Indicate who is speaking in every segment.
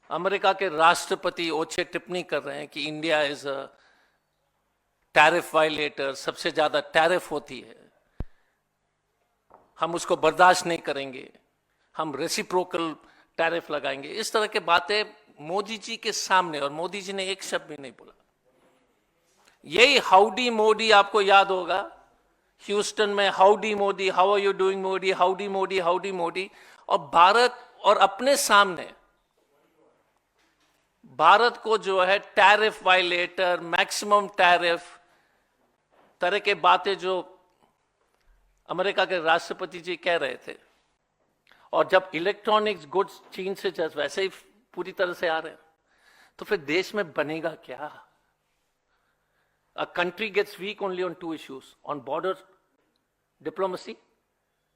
Speaker 1: America के राष्ट्रपति ओछे टिप्पणी कर रहे हैं कि India is a tariff violator, सबसे ज्यादा टैरिफ होती है, हम उसको बर्दाश्त नहीं करेंगे, हम रेसिप्रोकल टैरिफ लगाएंगे। इस तरह के बातें मोदी जी के सामने, और मोदी जी ने एक शब्द भी नहीं बोला। यही हाउडी मोदी आपको याद होगा, ह्यूस्टन में howdy Modi, how are you doing Modi, howdy Modi, howdy Modi. और भारत और अपने सामने भारत को जो है टैरिफ वायलेटर, मैक्सिमम टैरिफ तरह के बातें जो अमेरिका के राष्ट्रपति जी कह रहे थे, और जब इलेक्ट्रॉनिक्स गुड्स चीन से जस्ट वैसे ही पूरी तरह से आ रहे हैं, तो फिर देश में बनेगा क्या? A country gets weak only on two issues, on border diplomacy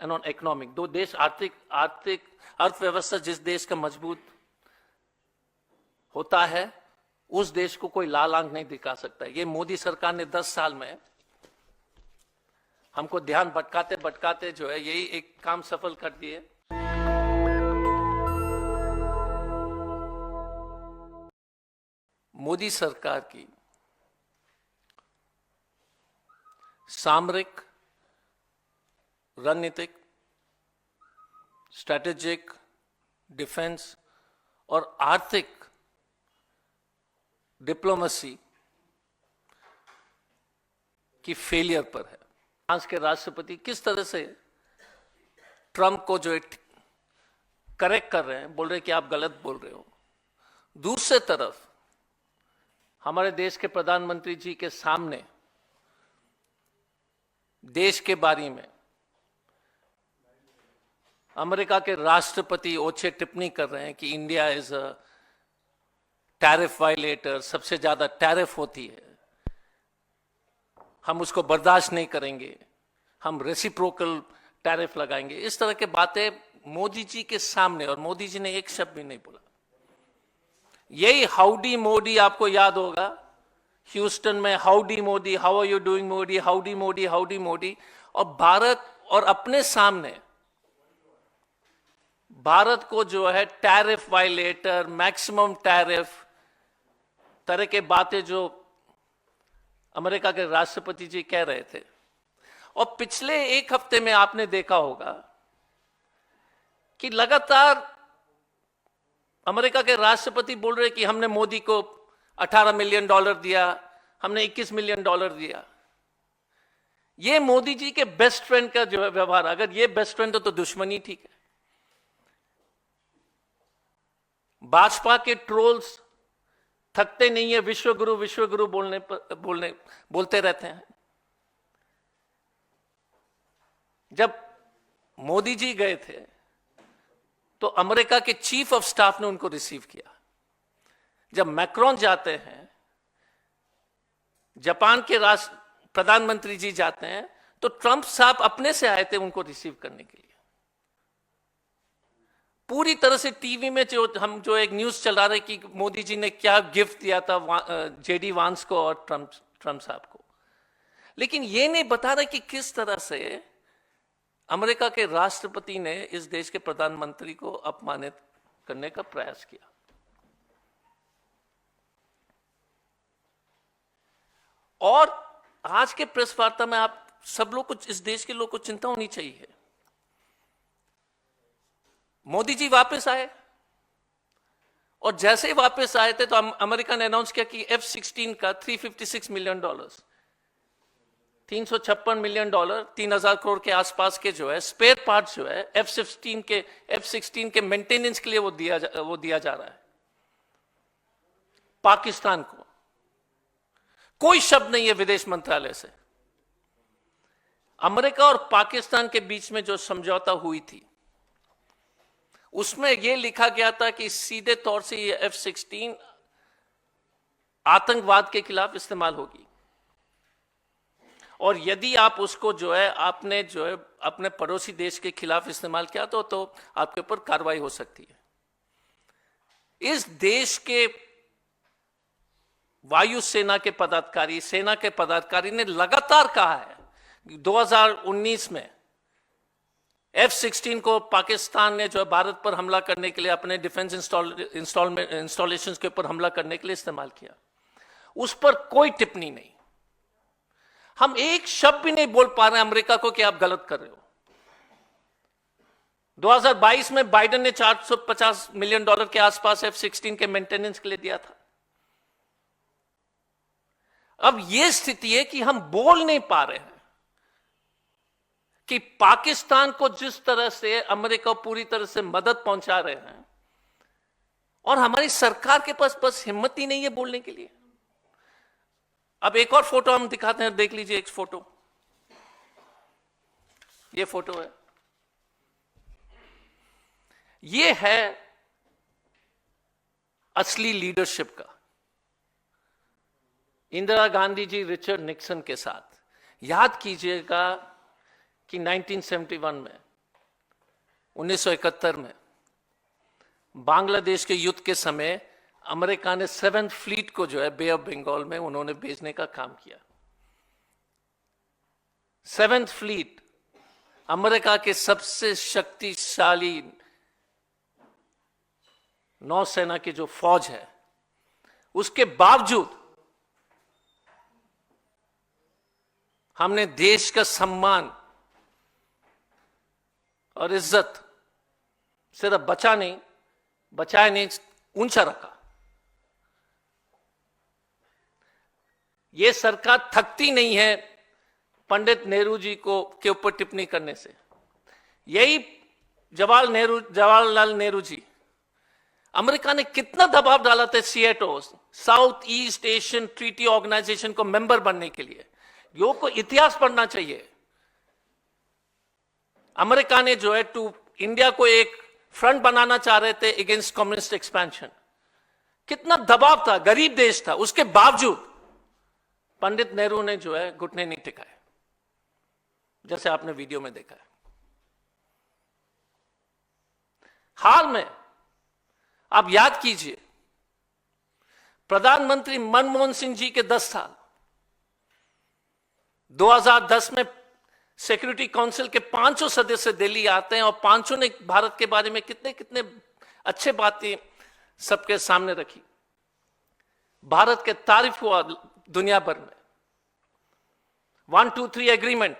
Speaker 1: and on economic. दो देश आर्थिक अर्थव्यवस्था जिस देश का मजबूत होता है, उस देश को कोई लाल आंख नहीं दिखा सकता। ये मोदी सरकार ने 10 साल में हमको ध्यान भटकाते भटकाते जो है यही एक काम सफल कर दिए। मोदी सरकार की सामरिक, रणनीतिक, स्ट्रैटेजिक, डिफेंस और आर्थिक डिप्लोमेसी की फेलियर पर है। फ्रांस के राष्ट्रपति किस तरह से ट्रंप को जो करेक्ट कर रहे हैं, बोल रहे हैं कि आप गलत बोल रहे हो। दूसरी तरफ हमारे देश के प्रधानमंत्री जी के सामने देश के बारे में अमेरिका के राष्ट्रपति ओछे टिप्पणी कर रहे हैं कि India is a tariff violator, सबसे ज्यादा टैरिफ होती है, हम उसको बर्दाश्त नहीं करेंगे, हम रेसिप्रोकल टैरिफ लगाएंगे। इस तरह के बातें मोदी जी के सामने, और मोदी जी ने एक शब्द भी नहीं बोला। यही हाउडी मोदी आपको याद होगा, ह्यूस्टन में howdy Modi, how are you doing Modi, howdy Modi, howdy Modi. और भारत और अपने सामने भारत को जो है टैरिफ वायलेटर, मैक्सिमम टैरिफ तरह के बातें जो अमेरिका के राष्ट्रपति जी कह रहे थे। और पिछले एक हफ्ते में आपने देखा होगा कि लगातार अमेरिका के राष्ट्रपति बोल रहे कि हमने मोदी को $18 मिलियन दिया, हमने $21 मिलियन दिया। ये मोदी जी के बेस्ट फ्रेंड का जो है व्यवहार, अगर ये बेस्ट फ्रेंड हो तो दुश्मनी ठीक है। भाजपा के ट्रोल्स थकते नहीं है, विश्वगुरु बोलते रहते हैं। जब मोदी जी गए थे तो अमेरिका के चीफ ऑफ स्टाफ ने उनको रिसीव किया। जब मैक्रोन जाते हैं, जापान के प्रधानमंत्री जी जाते हैं, तो ट्रंप साहब अपने से आए थे उनको रिसीव करने के लिए। पूरी तरह से टीवी में जो एक न्यूज चला रहे कि मोदी जी ने क्या गिफ्ट दिया था जेडी वांस को और ट्रंप साहब को, लेकिन ये नहीं बता रहे कि किस तरह से अमेरिका के राष्ट्रपति ने इस देश के प्रधानमंत्री को अपमानित करने का प्रयास किया। और आज के प्रेस वार्ता में आप सब लोग को, इस देश के लोग को चिंता होनी चाहिए। मोदी जी वापस आए, और जैसे ही वापस आए थे तो अमेरिका ने अनाउंस किया कि F-16 का $356 मिलियन, $356 मिलियन, 3,000 करोड़ के आसपास के जो है स्पेयर पार्ट्स जो है F-16 के मेंटेनेंस के लिए वो दिया जा रहा है पाकिस्तान को। कोई शब्द नहीं है विदेश मंत्रालय से। अमेरिका और पाकिस्तान के बीच में जो समझौता हुई थी, उसमें यह लिखा गया था कि सीधे तौर से ये F-16 आतंकवाद के खिलाफ इस्तेमाल होगी, और यदि आप उसको जो है आपने जो है अपने पड़ोसी देश के खिलाफ इस्तेमाल किया तो आपके ऊपर कार्रवाई हो सकती है। इस देश के वायुसेना के पदाधिकारी, सेना के पदाधिकारी ने लगातार कहा है 2019 में F-16 को पाकिस्तान ने जो है भारत पर हमला करने के लिए, अपने डिफेंस इंस्टॉलेशन के ऊपर हमला करने के लिए इस्तेमाल किया। उस पर कोई टिप्पणी नहीं। हम एक शब्द भी नहीं बोल पा रहे हैं अमेरिका को कि आप गलत कर रहे हो। 2022 में बाइडेन ने $450 मिलियन के आसपास F-16 के मेंटेनेंस के लिए दिया था। अब यह स्थिति है कि हम बोल नहीं पा रहे हैं कि पाकिस्तान को जिस तरह से अमेरिका पूरी तरह से मदद पहुंचा रहे हैं, और हमारी सरकार के पास बस हिम्मत ही नहीं है बोलने के लिए। अब एक और फोटो हम दिखाते हैं, देख लीजिए एक फोटो। ये फोटो है, ये है असली लीडरशिप का। इंदिरा गांधी जी रिचर्ड निक्सन के साथ, याद कीजिएगा कि 1971 में, 1971 में बांग्लादेश के युद्ध के समय अमेरिका ने 7th फ्लीट को जो है बे ऑफ बंगाल में उन्होंने भेजने का काम किया। 7th फ्लीट अमेरिका के सबसे शक्तिशाली नौसेना की जो फौज है, उसके बावजूद हमने देश का सम्मान और इज्जत सिर्फ बचाए नहीं, ऊंचा रखा। यह सरकार थकती नहीं है पंडित नेहरू जी को के ऊपर टिप्पणी करने से। यही जवाहरलाल नेहरू जी, अमेरिका ने कितना दबाव डाला था SEATO, south east Asian treaty organisation को मेंबर बनने के लिए। योग को इतिहास पढ़ना चाहिए। अमेरिका ने जो है इंडिया को एक फ्रंट बनाना चाह रहे थे अगेंस्ट कम्युनिस्ट एक्सपेंशन। कितना दबाव था, गरीब देश था, उसके बावजूद पंडित नेहरू ने जो है घुटने नहीं टिकाए, जैसे आपने वीडियो में देखा है। हाल में आप याद कीजिए, प्रधानमंत्री मनमोहन सिंह जी के 10 साल, 2010 में सिक्योरिटी काउंसिल के 500 सदस्य दिल्ली आते हैं और 500 ने भारत के बारे में कितने कितने अच्छे बातें सबके सामने रखी। भारत के तारीफ हुआ दुनिया भर में। 123 एग्रीमेंट,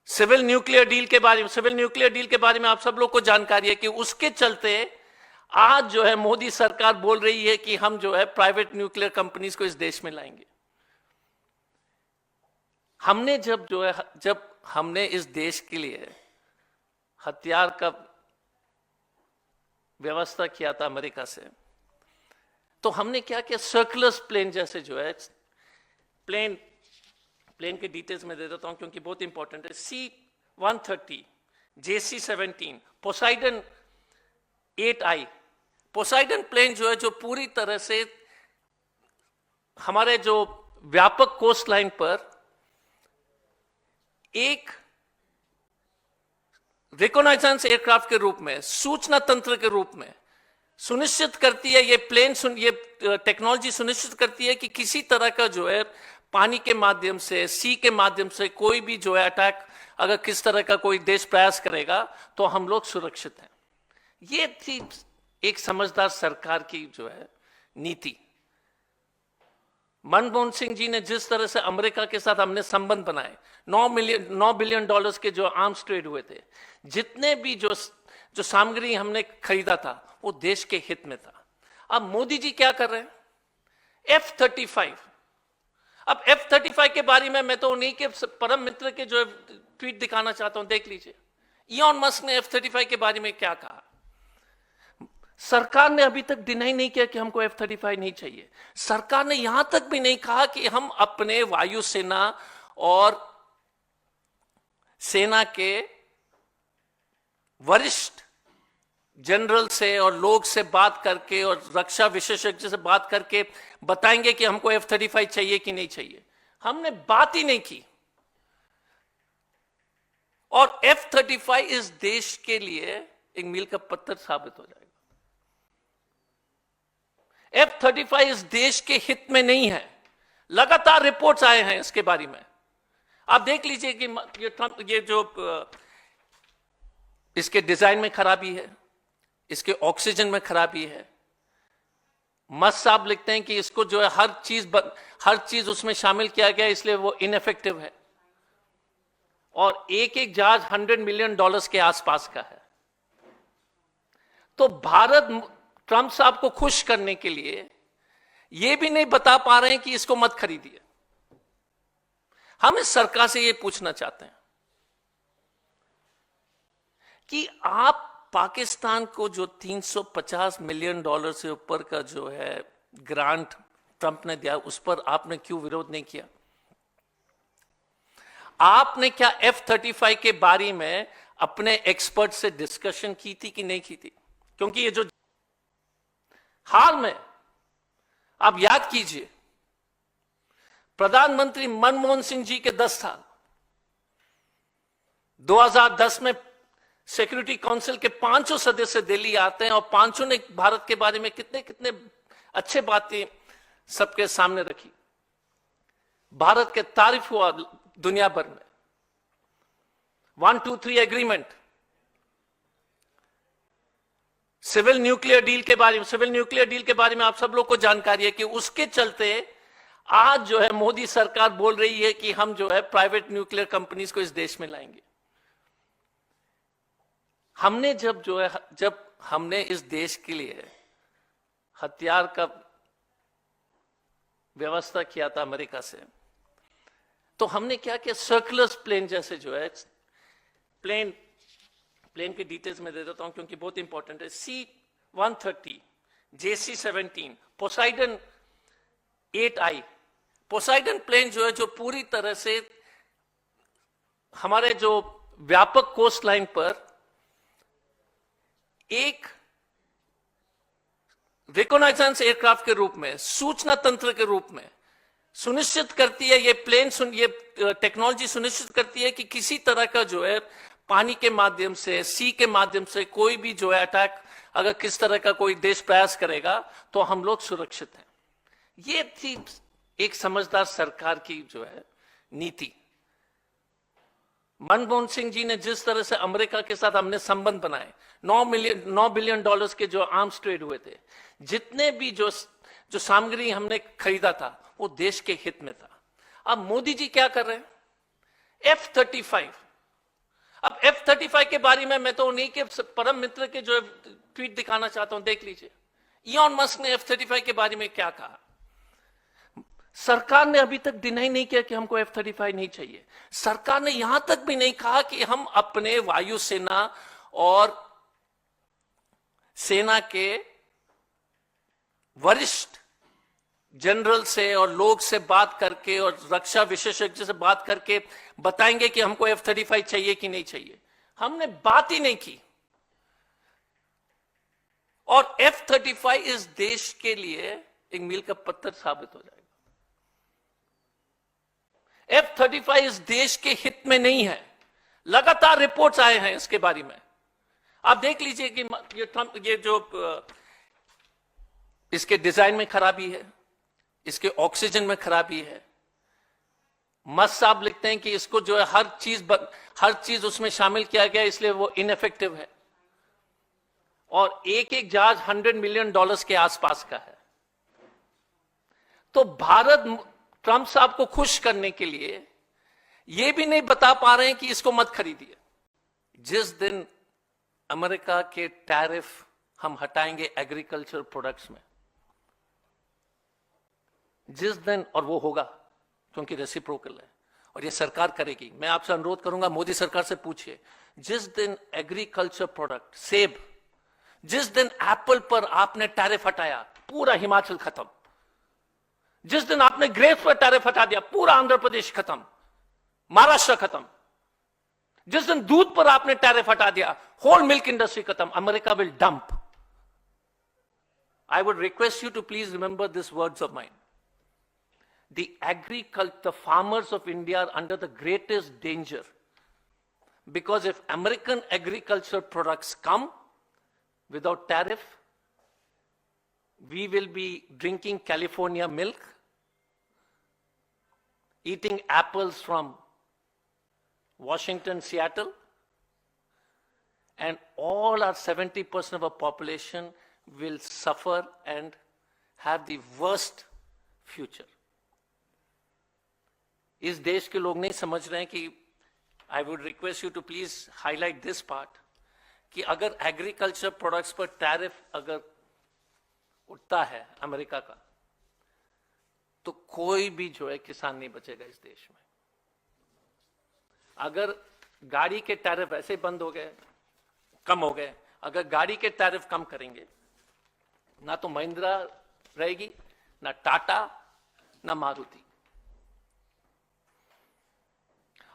Speaker 1: सिविल न्यूक्लियर डील के बारे में आप सब लोग को जानकारी है कि उसके चलते आज जो है मोदी सरकार बोल रही है कि हम जो है प्राइवेट न्यूक्लियर कंपनीज को इस देश में लाएंगे। हमने जब हमने इस देश के लिए हथियार का व्यवस्था किया था अमेरिका से, तो हमने क्या किया, सर्कुलर प्लेन जैसे जो है, प्लेन के डिटेल्स में दे देता हूं क्योंकि बहुत इंपॉर्टेंट है। C-130, JC-17, Poseidon 8I, Poseidon plane जो है, जो पूरी तरह से हमारे जो व्यापक कोस्ट लाइन पर एक रिकॉनाइजेंस एयरक्राफ्ट के रूप में, सूचना तंत्र के रूप में सुनिश्चित करती है, ये टेक्नोलॉजी सुनिश्चित करती है कि किसी तरह का जो है पानी के माध्यम से, सी के माध्यम से कोई भी जो है अटैक, अगर किस तरह का कोई देश प्रयास करेगा तो हम लोग सुरक्षित हैं। ये थी एक समझदार सरकार की जो है नीति। मनमोहन सिंह जी ने जिस तरह से अमेरिका के साथ हमने संबंध बनाए, $9 बिलियन के जो आर्म्स ट्रेड हुए थे, जितने भी जो सामग्री हमने खरीदा था वो देश के हित में था। अब मोदी जी क्या कर रहे हैं, F-35। अब F-35 के बारे में मैं तो उन्हीं के परम मित्र के जो ट्वीट दिखाना चाहता हूं, देख लीजिए। इलॉन मस्क ने F-35 के बारे में क्या कहा। सरकार ने अभी तक डिनाई नहीं किया कि हमको F-35 नहीं चाहिए। सरकार ने यहां तक भी नहीं कहा कि हम अपने वायुसेना और सेना के वरिष्ठ जनरल से और लोग से बात करके और रक्षा विशेषज्ञ से बात करके बताएंगे कि हमको F-35 चाहिए कि नहीं चाहिए। हमने बात ही नहीं की। और F-35 इस देश के लिए एक मील का पत्थर साबित हो जाएगा। F-35 इस देश के हित में नहीं है। लगातार रिपोर्ट्स आए हैं इसके बारे में। आप देख लीजिए कि ये ट्रंप, ये जो इसके डिजाइन में खराबी है, इसके ऑक्सीजन में खराबी है। मस्त साहब लिखते हैं कि इसको जो है हर चीज उसमें शामिल किया गया, इसलिए वो इनइफेक्टिव है। और एक एक जहाज $100 मिलियन के आसपास का है। तो भारत ट्रंप साहब को खुश करने के लिए यह भी नहीं बता पा रहे हैं कि इसको मत खरीदिए। हम इस सरकार से यह पूछना चाहते हैं कि आप पाकिस्तान को जो $350 मिलियन से ऊपर का जो है ग्रांट ट्रंप ने दिया, उस पर आपने क्यों विरोध नहीं किया? आपने क्या F-35 के बारे में अपने एक्सपर्ट से डिस्कशन की थी कि नहीं की थी? क्योंकि ये जो हाल में आप याद कीजिए, प्रधानमंत्री मनमोहन सिंह जी के 10 साल, 2010 में सिक्योरिटी काउंसिल के 500 सदस्य दिल्ली आते हैं और 500 ने भारत के बारे में कितने कितने अच्छे बातें सबके सामने रखी। भारत के तारीफ हुआ दुनिया भर में। 123 एग्रीमेंट, सिविल न्यूक्लियर डील के बारे में आप सब लोग को जानकारी है कि उसके चलते आज जो है मोदी सरकार बोल रही है कि हम जो है प्राइवेट न्यूक्लियर कंपनीज को इस देश में लाएंगे। जब हमने इस देश के लिए हथियार का व्यवस्था किया था अमेरिका से, तो हमने क्या किया? सर्कुलर प्लेन जैसे जो है प्लेन की डिटेल्स में दे देता हूं क्योंकि बहुत इंपॉर्टेंट है। C-130, JC-17, Poseidon 8I, Poseidon plane जो है, जो पूरी तरह से हमारे जो व्यापक कोस्ट लाइन पर एक रिकॉनाइजेंस एयरक्राफ्ट के रूप में, सूचना तंत्र के रूप में सुनिश्चित करती है, ये टेक्नोलॉजी सुनिश्चित करती है कि किसी तरह का जो है पानी के माध्यम से, सी के माध्यम से कोई भी जो है अटैक, अगर किस तरह का कोई देश प्रयास करेगा तो हम लोग सुरक्षित हैं। ये थी एक समझदार सरकार की जो है नीति। मनमोहन सिंह जी ने जिस तरह से अमेरिका के साथ हमने संबंध बनाए, $9 बिलियन के जो आर्म्स ट्रेड हुए थे, जितने भी जो सामग्री हमने खरीदा था वो देश के हित में था। अब मोदी जी क्या कर रहे हैं? F-35। अब F-35 के बारे में मैं तो उन्हीं के परम मित्र के जो ट्वीट दिखाना चाहता हूं, देख लीजिए। इलॉन मस्क ने F-35 के बारे में क्या कहा। सरकार ने अभी तक डिनाई नहीं किया कि हमको F-35 नहीं चाहिए। सरकार ने यहां तक भी नहीं कहा कि हम अपने वायुसेना और सेना के वरिष्ठ जनरल से और लोग से बात करके और रक्षा विशेषज्ञ से बात करके बताएंगे कि हमको F-35 चाहिए कि नहीं चाहिए। हमने बात ही नहीं की। और F-35 इस देश के लिए एक मील का पत्थर साबित हो जाएगा। F-35 इस देश के हित में नहीं है। लगातार रिपोर्ट्स आए हैं इसके बारे में। आप देख लीजिए कि ये जो इसके डिजाइन में खराबी है, इसके ऑक्सीजन में खराबी है। मस्त साहब लिखते हैं कि इसको जो है हर चीज उसमें शामिल किया गया, इसलिए वो इनइफेक्टिव है। और एक एक जहाज $100 मिलियन के आसपास का है। तो भारत ट्रंप साहब को खुश करने के लिए यह भी नहीं बता पा रहे हैं कि इसको मत खरीदिए। जिस दिन अमेरिका के टैरिफ हम हटाएंगे एग्रीकल्चर प्रोडक्ट्स में, जिस दिन, और वो होगा क्योंकि रेसिप्रोकल है और ये सरकार करेगी। मैं आपसे अनुरोध करूंगा, मोदी सरकार से पूछिए, जिस दिन एग्रीकल्चर प्रोडक्ट, सेब, जिस दिन एप्पल पर आपने टैरिफ हटाया, पूरा हिमाचल खत्म। जिस दिन आपने ग्रेप्स पर टैरिफ हटा दिया, पूरा आंध्र प्रदेश खत्म, महाराष्ट्र खत्म। जिस दिन दूध पर आपने टैरिफ हटा दिया, होल मिल्क इंडस्ट्री खत्म। America will dump. I would request you to please remember this words of mine. The farmers of India are under the greatest danger, because if American agriculture products come without tariff, we will be drinking California milk, eating apples from Washington, Seattle, and all our 70% of our population will suffer and have the worst future. इस देश के लोग नहीं समझ रहे हैं कि I would request you to please highlight this part कि अगर एग्रीकल्चर प्रोडक्ट्स पर टैरिफ अगर उठता है अमेरिका का, तो कोई भी जो है किसान नहीं बचेगा इस देश में। अगर गाड़ी के टैरिफ ऐसे बंद हो गए, कम हो गए, अगर गाड़ी के टैरिफ कम करेंगे, ना तो महिंद्रा रहेगी, ना टाटा, ना मारुति।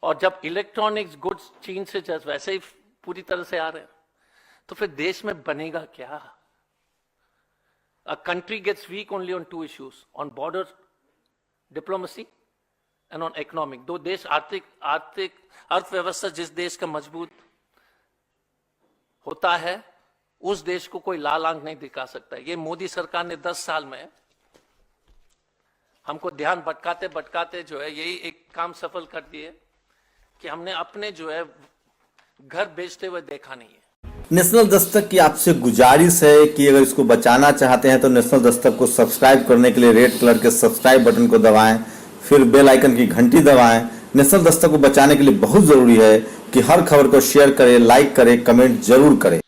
Speaker 1: और जब इलेक्ट्रॉनिक्स गुड्स चीन से जस्ट वैसे ही पूरी तरह से आ रहे हैं, तो फिर देश में बनेगा क्या? A country gets weak only on two issues, on border diplomacy and on economic. दो देश आर्थिक अर्थव्यवस्था जिस देश का मजबूत होता है, उस देश को कोई लाल आंख नहीं दिखा सकता। ये मोदी सरकार ने 10 साल में हमको ध्यान भटकाते भटकाते जो है यही एक काम सफल कर दिए कि हमने अपने जो है घर बेचते हुए देखा नहीं है।
Speaker 2: नेशनल दस्तक की आपसे गुजारिश है कि अगर इसको बचाना चाहते हैं तो नेशनल दस्तक को सब्सक्राइब करने के लिए रेड कलर के सब्सक्राइब बटन को दबाएं, फिर बेल आइकन की घंटी दबाएं। नेशनल दस्तक को बचाने के लिए बहुत जरूरी है कि हर खबर को शेयर करें, लाइक करें, कमेंट जरूर करें।